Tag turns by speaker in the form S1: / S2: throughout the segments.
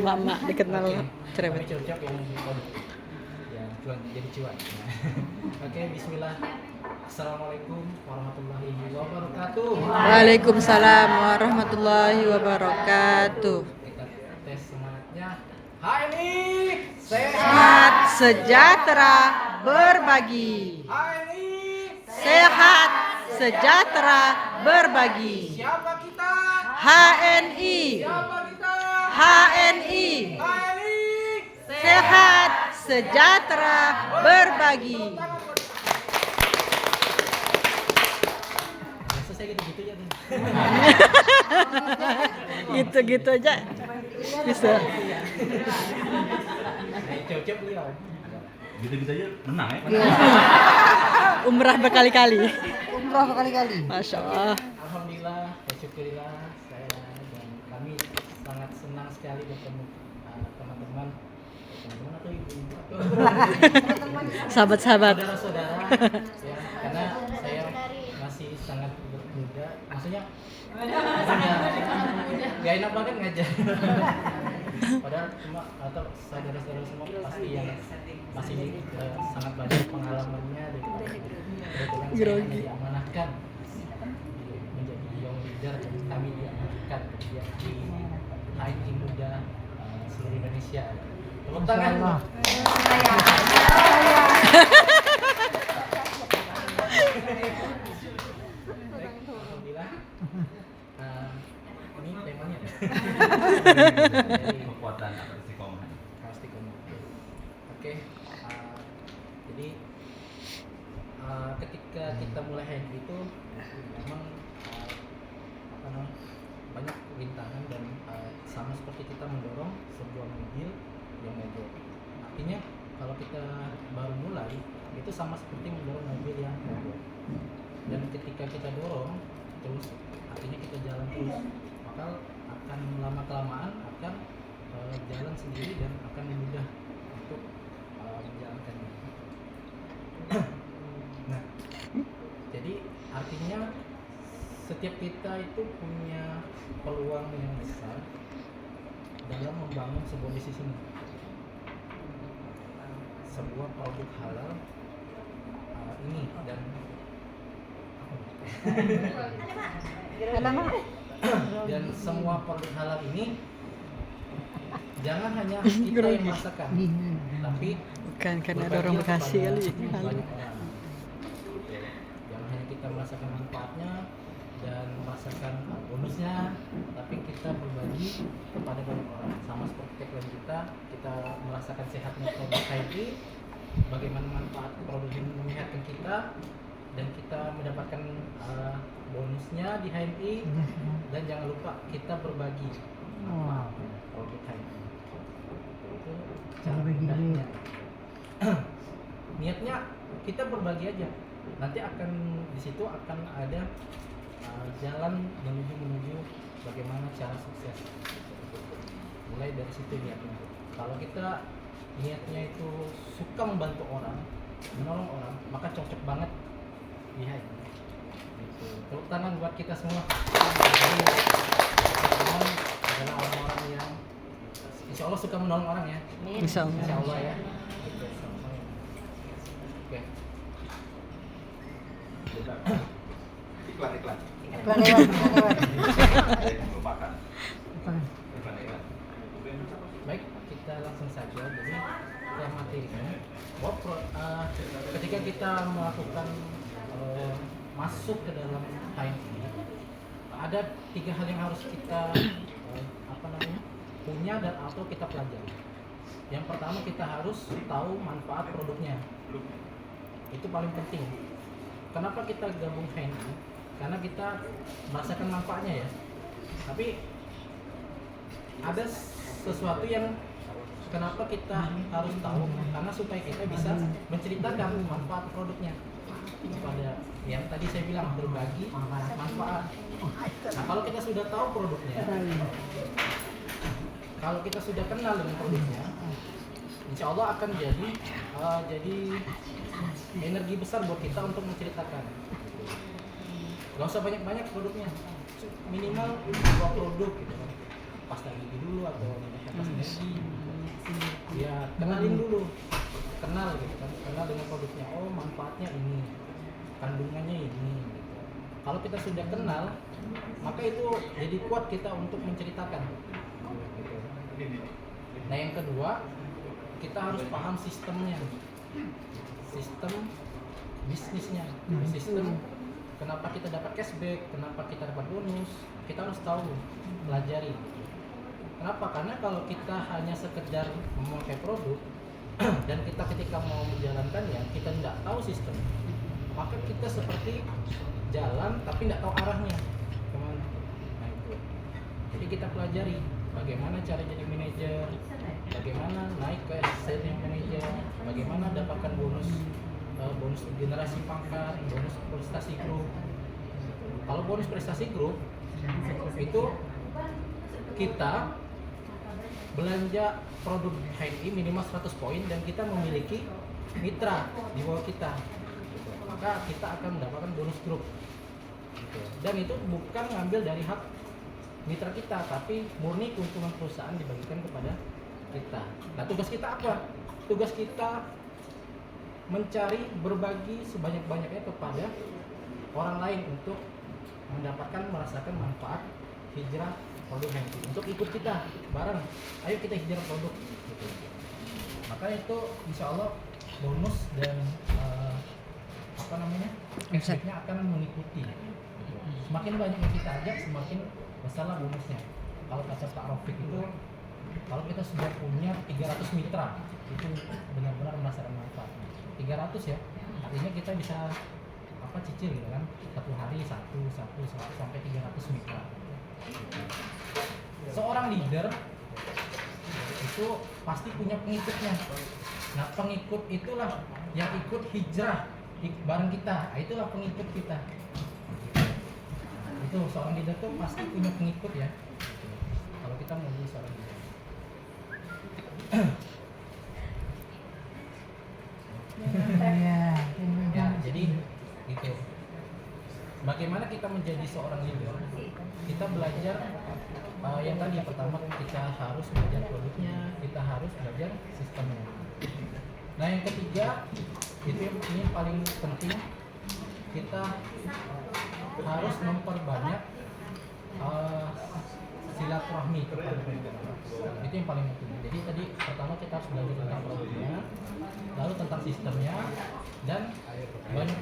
S1: Emak-emak dikenal cerewet.
S2: Kami cocok yang cuan jadi cuan. Oke, bismillah. Assalamualaikum warahmatullahi wabarakatuh.
S1: Waalaikumsalam warahmatullahi wabarakatuh.
S2: Kita tes semangatnya. HNI
S1: Sehat, sejahtera, berbagi.
S2: HNI
S1: Sehat, sejahtera, berbagi.
S2: siapa kita?
S1: HNI.
S2: Siapa kita?
S1: HNI.
S2: HNI
S1: Sehat, sejahtera, berbagi.
S2: Selesai gitu-gitu ya.
S1: Gitu-gitu aja bisa.
S2: Cocok beliau.
S3: Gitu-gitu aja menang ya.
S1: Umrah berkali-kali.
S4: Umrah berkali-kali.
S1: Masya Allah.
S2: Alhamdulillah, syukurillah saya dan kami sangat senang sekali bertemu teman-teman atau ibu-ibu atau
S1: Sahabat-sahabat.
S2: saudara-saudara ya, karena saya masih sangat muda, maksudnya gak enak banget ngajar. Padahal cuma atau saudara-saudara semua pasti yang masih sangat banyak pengalamannya dan kebetulan saya hanya diamanahkan menjadi young leader dan kami diamanahkan kerja di HNI Muda seluruh Indonesia. Tepuk tangan. Baik, alhamdulillah. Ini temanya.
S3: Kekuatan atau istiqomah.
S2: Pasti Oke, jadi ketika kita mulai HNI itu memang apa namanya banyak rintangan dan sama seperti kita mendorong sebuah mobil yang mogok. Artinya kalau kita baru mulai itu sama seperti mendorong mobil yang mogok. Dan ketika kita dorong terus, artinya kita jalan terus, maka akan lama kelamaan akan jalan sendiri dan akan mudah untuk menjalankannya. Nah, jadi artinya setiap kita itu punya peluang yang besar dalam membangun sebuah bisnis ini, sebuah produk halal ini dan dan semua produk halal ini jangan hanya kita yang merasakan, tapi
S1: Bukan karena ada orang Bekasi kali.
S2: banyak orang. Jangan hanya kita merasakan manfaatnya dan merasakan bonusnya, tapi kita berbagi kepada banyak orang. Sama seperti tagline kita merasakan sehatnya produk HNI, bagaimana manfaat produk ini menyehatkan kita, dan kita mendapatkan bonusnya di HNI, dan jangan lupa kita berbagi manfaat produk HNI. Itu cara mudahnya. Niatnya kita berbagi aja, nanti akan di situ akan ada jalan menuju bagaimana cara sukses. Mulai dari situ niatnya. Kalau kita niatnya itu suka membantu orang, menolong orang, maka cocok banget di HNI. Gitu. Tepuk tangan buat kita semua. Teman adalah orang-orang yang insya Allah suka menolong orang ya.
S1: Insya Allah.
S2: Insya Allah ya. Gitu, sama-sama. Oke.
S3: Iklan.
S4: Iklan lewat.
S3: Lupakan. Iklan.
S2: Baik, kita langsung saja. Jadi yang materinya, ketika kita melakukan masuk ke dalam HNI, ada 3 hal yang harus kita punya dan atau kita pelajari. Yang pertama, kita harus tahu manfaat produknya. Itu paling penting. Kenapa kita gabung HNI? Karena kita merasakan manfaatnya ya. Tapi ada sesuatu yang kenapa kita harus tahu, karena supaya kita bisa menceritakan manfaat produknya kepada yang tadi saya bilang, berbagi manfaat. Nah, kalau kita sudah tahu produknya, kalau kita sudah kenal dengan produknya, insya Allah akan jadi energi besar buat kita untuk menceritakan. Gak usah banyak-banyak produknya, minimal 2 produk gitu kan. Pasta gigi dulu atau minyak pasta energi kenalin dulu, kenal gitu kan, kenal dengan produknya. Oh manfaatnya ini, kandungannya ini. Gitu. Kalau kita sudah kenal, maka itu jadi kuat kita untuk menceritakan. Gitu. Nah yang kedua, kita harus paham sistemnya, sistem bisnisnya, sistem kenapa kita dapat cashback, kenapa kita dapat bonus, kita harus tahu, pelajari. Kenapa? Karena kalau kita hanya sekedar memakai produk dan kita ketika mau menjalankannya kita tidak tahu sistem, maka kita seperti jalan tapi tidak tahu arahnya kemana. Nah itu. Jadi kita pelajari bagaimana cara jadi manajer, bagaimana naik ke senior manager, bagaimana dapatkan bonus bonus generasi pangkat, bonus prestasi grup. Kalau bonus prestasi grup itu kita belanja produk HNI minimal 100 poin dan kita memiliki mitra di bawah kita, maka kita akan mendapatkan bonus grup. Dan itu bukan ngambil dari hak mitra kita, tapi murni keuntungan perusahaan dibagikan kepada kita. Nah tugas kita apa? Tugas kita mencari berbagi sebanyak-banyaknya kepada orang lain untuk mendapatkan merasakan manfaat hijrah produk HNI, untuk ikut kita bareng, ayo kita hijrah produk gitu. Maka itu insya Allah bonus dan cashbacknya akan mengikuti. Semakin banyak yang kita ajak, semakin besarlah bonusnya. Kalau kata Pak Rafiq itu, kalau kita sudah punya 300 mitra, itu benar-benar merasakan manfaat. 300 ya, artinya kita bisa cicil gitu kan, satu hari satu sampai 300 mitra. Seorang leader itu pasti punya pengikutnya. Nah pengikut itulah yang ikut hijrah bareng kita. Nah, itulah pengikut kita. Itu seorang leader tuh pasti punya pengikut ya. Kalau kita mau jadi seorang leader. Ya, jadi gitu. Bagaimana kita menjadi seorang leader? Kita belajar yang tadi yang pertama kita harus belajar produknya, kita harus belajar sistemnya. Nah yang ketiga itu ini paling penting, kita harus memperbanyak silaturahmi kepada mereka. Itu yang paling penting. Jadi tadi pertama kita harus belajar tentang produknya, lalu tentang sistemnya, dan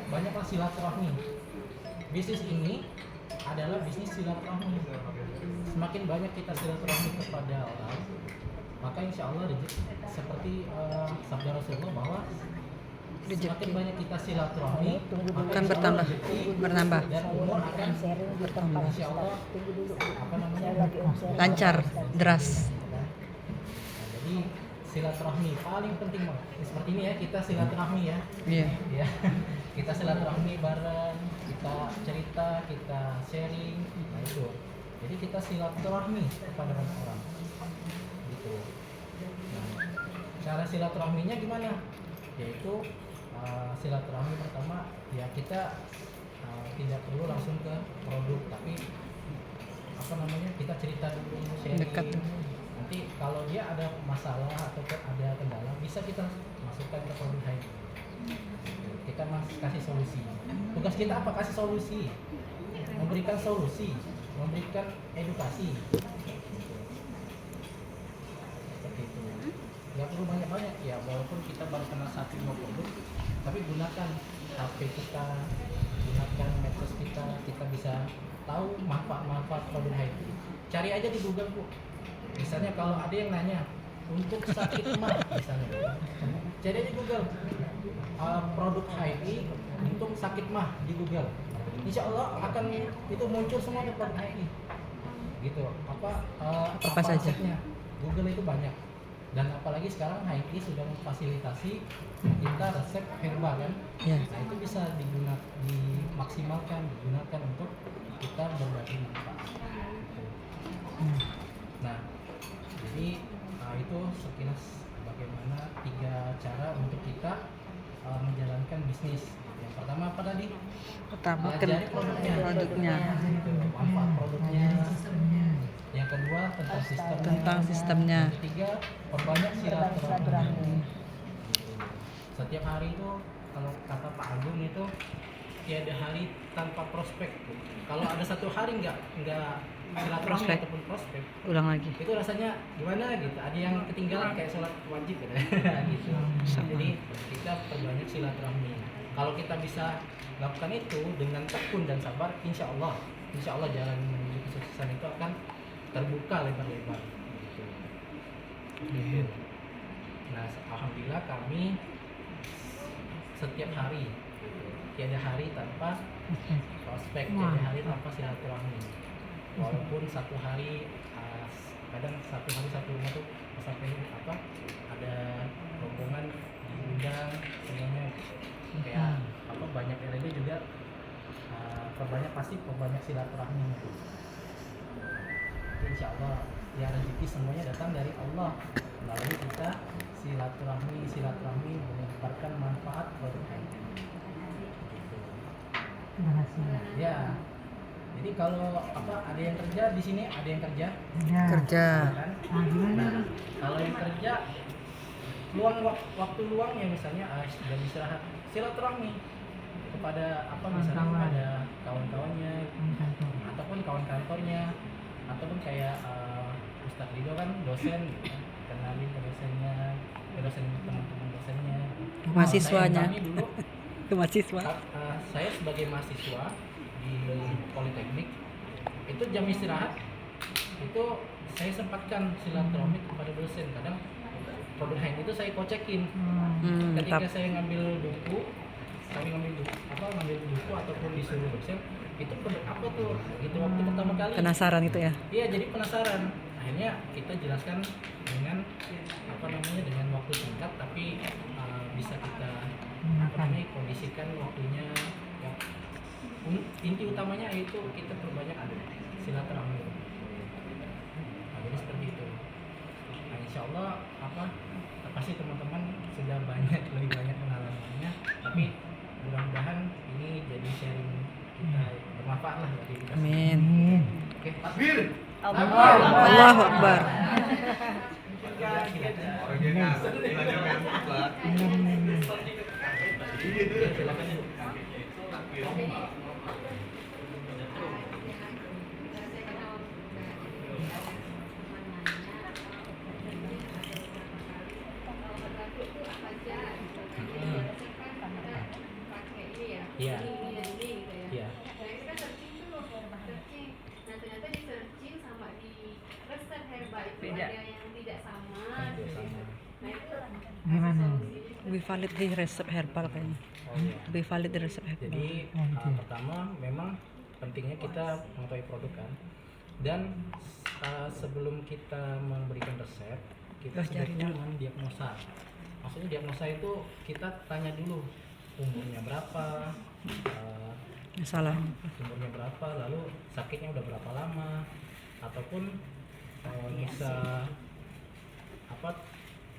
S2: banyaklah silaturahmi. Bisnis ini adalah bisnis silaturahmi. Semakin banyak kita silaturahmi kepada orang, maka insya Allah seperti sabda Rasulullah bahwa semakin banyak kita silaturahmi
S1: akan bertambah
S2: dan umur akan bertambah. Insya Allah
S1: lancar deras.
S2: Nah, jadi silaturahmi paling penting banget. Seperti ini ya, kita silaturahmi ya.
S1: Iya.
S2: Ya. Kita silaturahmi bareng, kita cerita, kita sharing, nah itu. Jadi kita silaturahmi kepada banyak orang. Gitu. Nah, cara silaturahminya gimana? Yaitu silaturahmi pertama ya kita tidak perlu langsung ke produk, tapi kita cerita dulu, sharing.
S1: Dekat.
S2: Nanti kalau dia ada masalah atau ada kendala bisa kita masukkan ke produk lain. Kita kasih solusi. Tugas kita apa? Kasih solusi, memberikan solusi, memberikan edukasi. Seperti itu. Gak perlu banyak-banyak ya, walaupun kita baru kenal satu dua produk, tapi gunakan HP kita, gunakan medsos kita bisa tahu manfaat produk HNI. Cari aja di Google Bu. Misalnya kalau ada yang nanya untuk sakit mah, misalnya, cari aja Google produk HNI untuk sakit mah di Google. Insya Allah akan itu muncul semua produk HNI. Gitu. Apa
S1: saja?
S2: resepnya? Google itu banyak. Dan apalagi sekarang HNI sudah memfasilitasi kita resep herbal kan.
S1: Ya.
S2: Nah itu bisa dimaksimalkan, digunakan untuk kita berbagi manfaat. Nah, jadi itu sekilas bagaimana 3 cara untuk kita menjalankan bisnis. Yang pertama apa tadi?
S1: Pertama
S2: Pelajari produknya.
S1: produknya.
S2: Manfaat produknya. Yang kedua tentang sistemnya.
S1: Tentang sistemnya.
S2: Yang ketiga perbanyak silaturahmi. Setiap hari itu kalau kata Pak Agung itu tiada hari tanpa prospek. Kalau ada satu hari nggak silaturahmi
S1: Prospek.
S2: ataupun prospek,
S1: Ulang lagi.
S2: itu rasanya gimana gitu. Ada yang ketinggalan kayak sholat wajib gitu. Gitu. Jadi kita perbanyak silaturahmi. Kalau kita bisa lakukan itu dengan tekun dan sabar, insya Allah jalan menuju kesuksesan itu akan terbuka lebar-lebar. Gitu. Nah, alhamdulillah kami setiap hari, tiada hari tanpa prospek, tiada hari tanpa silaturahmi. Walaupun satu hari kadang satu hari satu rumah tuh sampai ada rombongan diundang semuanya kayak banyak LED juga perbanyak silaturahmi. Insya Allah ya rezeki semuanya datang dari Allah melalui kita silaturahmi menyebarkan manfaat produk IT.
S4: Terima kasih.
S2: Ya. Jadi kalau ada yang kerja di sini, ada yang kerja,
S4: Ya.
S1: Kerja.
S2: kan?
S4: Gimana?
S2: Nah, kalau yang kerja waktu luang ya misalnya jam istirahat silaturahmi kepada misalnya
S4: Kawan-kawan.
S2: kepada kawan-kawannya ataupun kawan kantornya ataupun kayak Ustadz Ridho kan dosen gitu kan. Kenalin ke dosennya, ke dosen teman-teman dosennya.
S1: Mahasiswanya.
S2: Kami dulu
S1: Ke mahasiswa.
S2: saya sebagai mahasiswa di Politeknik itu jam istirahat itu saya sempatkan silaturahmi kepada dosen. Kadang produk hand itu saya kocekin ketika saya ngambil buku ataupun disuruh dosen itu produk apa tuh gitu waktu pertama kali
S1: Penasaran itu ya.
S2: iya jadi penasaran akhirnya kita jelaskan dengan dengan waktu singkat tapi bisa kita kondisikan waktunya ya. Inti utamanya itu kita perbanyak silaturahmi. Nah, jadi seperti itu. Nah, insya Allah pasti teman-teman sudah lebih banyak pengalamannya. Tapi mudah-mudahan ini jadi sharing kita bermanfaat lah bagi kita.
S1: Amin.
S2: Oke, takbir.
S1: Allahu Akbar.
S2: Silakan. Iya. Iya.
S4: Gimana?
S1: Lebih valid di resep herbal kayaknya.
S2: Oh, iya.
S1: Lebih valid di resep herbal.
S2: Jadi pertama memang pentingnya kita mengetahui produk kan. Dan sebelum kita memberikan resep, kita sebetulnya mendiagnosa. Maksudnya diagnosa itu kita tanya dulu umurnya berapa,
S1: Salah.
S2: umurnya berapa, lalu sakitnya udah berapa lama, ataupun bisa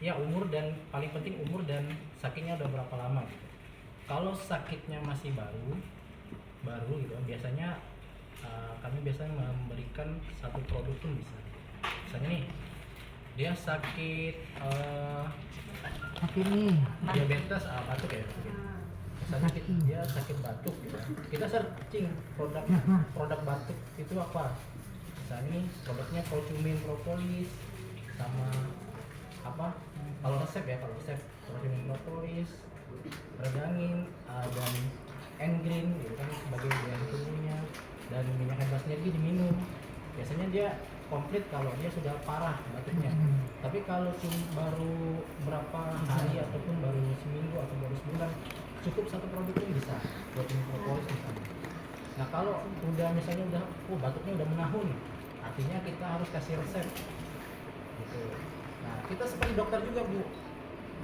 S2: ya umur dan paling penting umur dan sakitnya udah berapa lama gitu. Kalau sakitnya masih baru gitu biasanya kami biasanya memberikan satu produk pun bisa. Misalnya nih dia sakit
S4: nih.
S2: diabetes batuk ya gitu. Misalnya dia sakit batuk gitu. Kita searching produk batuk itu apa. Misalnya nih produknya curcumin propolis sama kalau resep curcumin propolis, regangin dan engreen gitu kan sebagai bahan tubuhnya dan minyak herbal sendiri diminum. Biasanya dia komplit kalau dia sudah parah batuknya. Tapi kalau cuma baru berapa hari ataupun baru seminggu atau baru sebulan cukup satu produk pun bisa curcumin propolis misalnya. Nah kalau misalnya batuknya udah menahun, artinya kita harus kasih resep gitu. Nah kita seperti dokter juga Bu,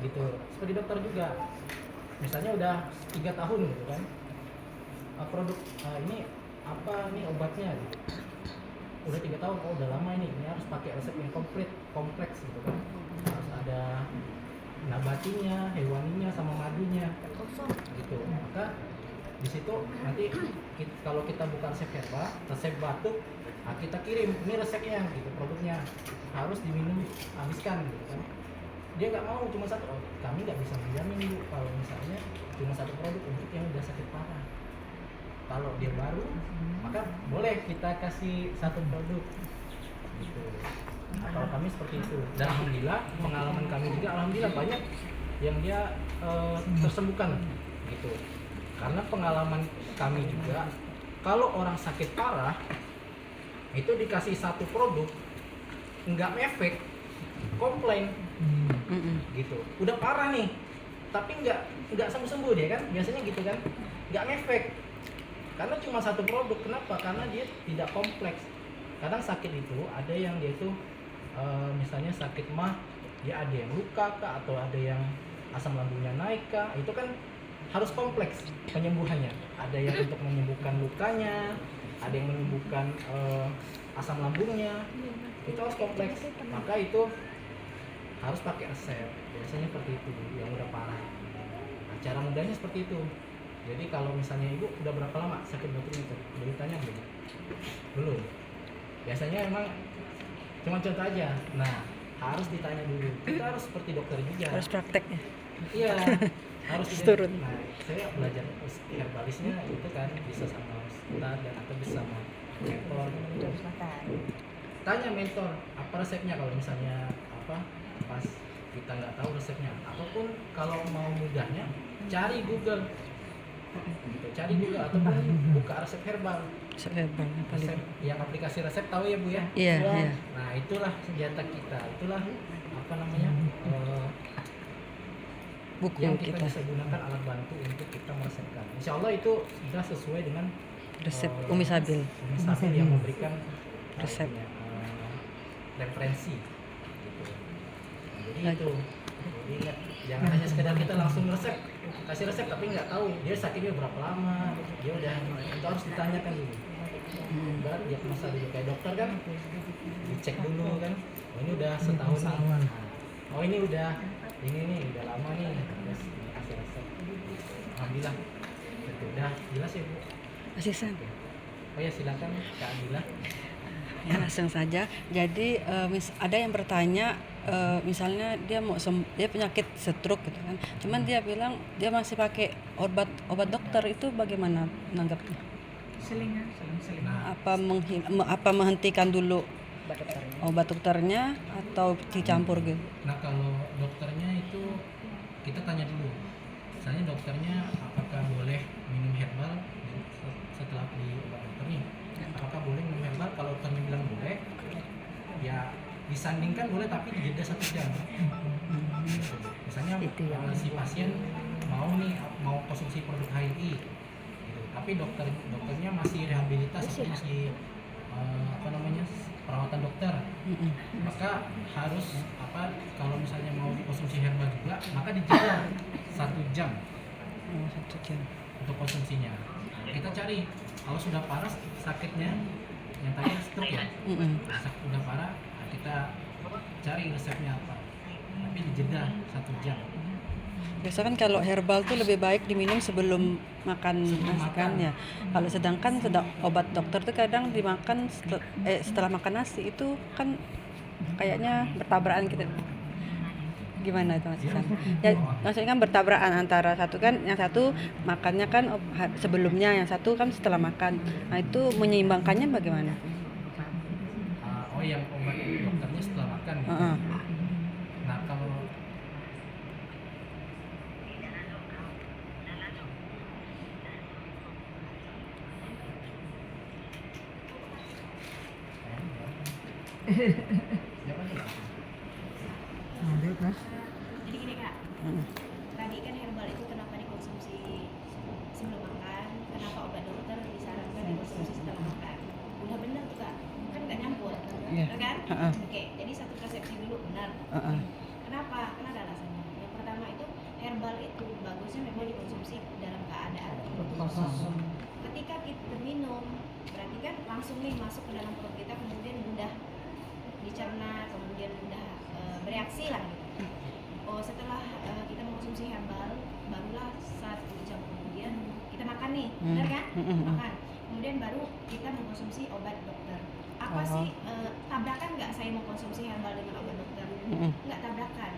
S2: gitu. Seperti dokter juga. Misalnya udah 3 tahun gitu kan, produk ini ini obatnya gitu. Udah 3 tahun, udah lama ini harus pakai resep yang kompleks gitu kan. Harus ada nabatinya, hewaninya sama madunya gitu. Maka Di situ nanti kalau kita buka resep herbal, resep batuk, nah kita kirim ini resepnya gitu, produknya harus diminum habiskan gitu kan. Dia nggak mau cuma satu, oh, kami nggak bisa menjamin Bu kalau misalnya cuma satu produk untuk yang udah sakit parah. Kalau dia baru, maka boleh kita kasih satu produk gitu. Nah, kalau kami seperti itu, dan alhamdulillah pengalaman kami juga alhamdulillah banyak yang dia tersembuhkan gitu. Karena pengalaman kami juga, kalau orang sakit parah itu dikasih satu produk nggak efek, komplain gitu. Udah parah nih, tapi nggak sembuh dia kan, biasanya gitu kan, nggak ngefek. Karena cuma satu produk, kenapa? Karena dia tidak kompleks. Kadang sakit itu ada yang dia itu misalnya sakit mah, dia ada yang luka kah, atau ada yang asam lambungnya naik kah, itu kan harus kompleks penyembuhannya. Ada yang untuk menyembuhkan lukanya, ada yang menyembuhkan asam lambungnya, itu harus kompleks. Maka itu harus pakai resep, biasanya seperti itu yang udah parah. Nah, cara mudahnya seperti itu. Jadi kalau misalnya ibu udah berapa lama sakit batuknya itu, udah ditanya belum? Belum. Biasanya emang cuma contoh aja. Nah, harus ditanya dulu. Kita harus seperti dokter juga.
S1: Harus prakteknya.
S2: Iya, harus
S1: Turun.
S2: Nah, saya belajar herbalisnya itu kan bisa sama ustad dan atau bisa sama mentor. Tanya mentor apa resepnya kalau misalnya apa pas kita nggak tahu resepnya, ataupun kalau mau mudahnya cari Google gitu, cari Google ataupun buka resep herbal.
S1: Resep herbal yang paling.
S2: Resep, yang aplikasi resep tahu ya Bu ya.
S1: Iya, iya.
S2: Nah itulah senjata kita, itulah apa namanya
S1: Buku
S2: yang kita
S1: kita.
S2: bisa gunakan alat bantu untuk kita meresepkan. Insya Allah itu sudah sesuai dengan
S1: Resep Umi Sabil.
S2: Umi Sabil yang memberikan
S1: Resep.
S2: referensi gitu. Jadi
S1: Nah,
S2: itu, jadi ingat, jangan hanya sekedar kita langsung resep, kasih resep tapi nggak tahu dia sakitnya berapa lama, dia udah, itu harus ditanyakan dulu. Berat diagnosa dulu, kayak dokter kan dicek dulu kan, oh ini udah setahun nih. Oh ini udah udah lama nih, terus dikasih resep. Alhamdulillah, itu udah jelas ya Bu.
S1: Asisten.
S2: Oh ya silakan Kak Adila.
S1: Ya, langsung saja. Jadi ada yang bertanya, misalnya dia dia penyakit stroke gitu kan. Cuman dia bilang dia masih pakai obat dokter, itu bagaimana nanggapnya?
S4: Selingan.
S2: Nah,
S1: Apa menghentikan dulu obat dokternya atau dicampur gitu?
S2: Nah kalau dokternya itu kita tanya dulu, misalnya dokternya apakah boleh minum herbal setelah di obat dokternya, apakah boleh minum herbal? Kalau dokternya bilang boleh, ya disandingkan boleh tapi dijeda 1 jam. Misalnya si pasien mau konsumsi produk HRI, gitu. Tapi dokternya masih rehabilitas atau masih perawatan dokter, maka harus kalau misalnya mau konsumsi herbal juga, maka dijeda 1 jam.
S1: 1 jam
S2: Untuk konsumsinya. Kita cari kalau sudah parah sakitnya, yang tadi stroke ya, udah parah, nah kita cari resepnya apa, tapi dijeda 1 jam.
S1: Biasa kan kalau herbal tuh lebih baik diminum sebelum makan nasi kan ya. Kalau sedangkan obat dokter tuh kadang dimakan setelah makan nasi, itu kan kayaknya bertabrakan gitu. Gimana itu Mas Isan? Ya, maksudnya kan bertabrakan antara satu kan, yang satu makannya kan sebelumnya, yang satu kan setelah makan. Nah itu menyeimbangkannya bagaimana?
S2: Oh yang obat dokternya setelah makan gitu. Nah kalau
S4: Lanjut Mas.
S5: Jadi gini Kak, tadi kan herbal itu kenapa dikonsumsi sebelum makan, kenapa obat dokter disarankan dikonsumsi setelah makan. Udah benar tuh Kak, kan nggak nyampur, benar kan? Oke, jadi satu persepsi dulu benar. Kenapa? Karena ada alasannya. Yang pertama itu herbal itu bagusnya memang dikonsumsi dalam keadaan kosong. Ketika kita minum, berarti kan langsung nih masuk ke dalam perut kita, kemudian mudah dicerna, kemudian mudah bereaksi lah gitu. Oh setelah kita mengkonsumsi herbal, barulah 1 jam kemudian kita makan nih. nih, benar kan? Makan. Kemudian baru kita mengkonsumsi obat dokter. Apa sih tabrakan nggak saya mau konsumsi herbal dengan obat dokter? Nggak tabrakan.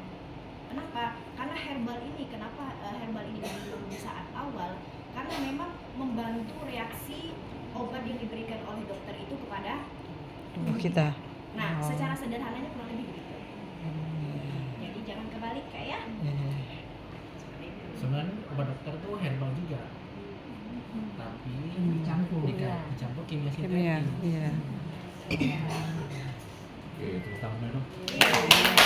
S5: Kenapa? Karena herbal ini, kenapa herbal ini diminum di saat awal? Karena memang membantu reaksi obat yang diberikan oleh dokter itu kepada
S1: Tubuh kita.
S5: Nah, secara sederhananya kurang lebih begitu. Jadi jangan kebalik kayak
S1: Ya.
S2: Sebenarnya obat dokter itu herbal juga, tapi
S4: Dicampur.
S2: dicampur kimia
S1: Kimia,
S2: sintetik.
S1: iya.
S3: Oke, terus tahu dong.
S5: ya.